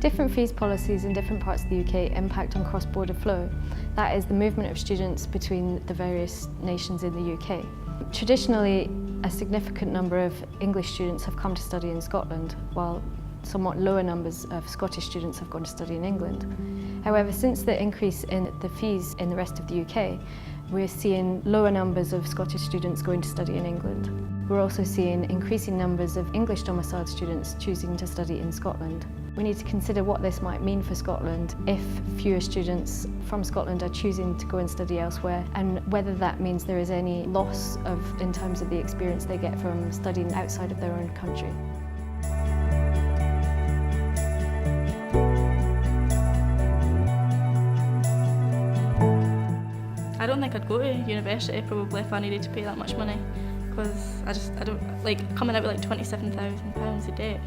Different fees policies in different parts of the UK impact on cross-border flow. That is the movement of students between the various nations in the UK. Traditionally, a significant number of English students have come to study in Scotland, while somewhat lower numbers of Scottish students have gone to study in England. However, since the increase in the fees in the rest of the UK, we're seeing lower numbers of Scottish students going to study in England. We're also seeing increasing numbers of English domiciled students choosing to study in Scotland. We need to consider what this might mean for Scotland if fewer students from Scotland are choosing to go and study elsewhere, and whether that means there is any loss in terms of the experience they get from studying outside of their own country. I don't think I'd go to university probably if I needed to pay that much money, because I don't like coming out with like £27,000 a day.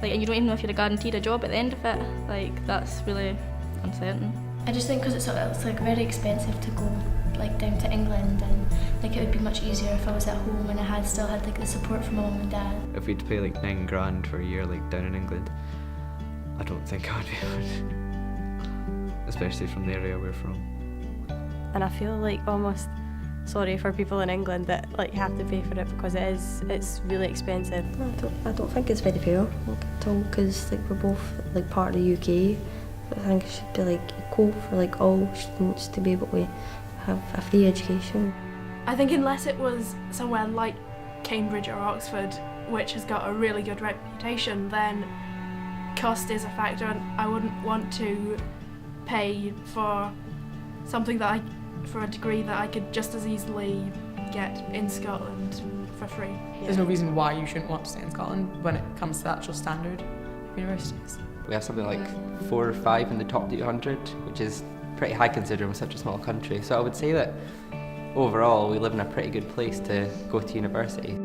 And you don't even know if you're guaranteed a job at the end of it. That's really uncertain. I just think because it's like very expensive to go down to England, and it would be much easier if I was at home and I still had the support from my mum and dad. If we'd pay £9,000 for a year down in England, I don't think I'd be able to, especially from the area we're from. And I feel almost sorry for people in England that have to pay for it, because it's really expensive. I don't think it's very fair at all, because we're both part of the UK. I think it should be equal for all students to be able to have a free education. I think unless it was somewhere like Cambridge or Oxford, which has got a really good reputation, then cost is a factor, and I wouldn't want to pay for something for a degree that I could just as easily get in Scotland for free. There's no reason why you shouldn't want to stay in Scotland when it comes to the actual standard of universities. We have something like 4 or 5 in the top 200, which is pretty high considering we're such a small country. So I would say that overall we live in a pretty good place to go to university.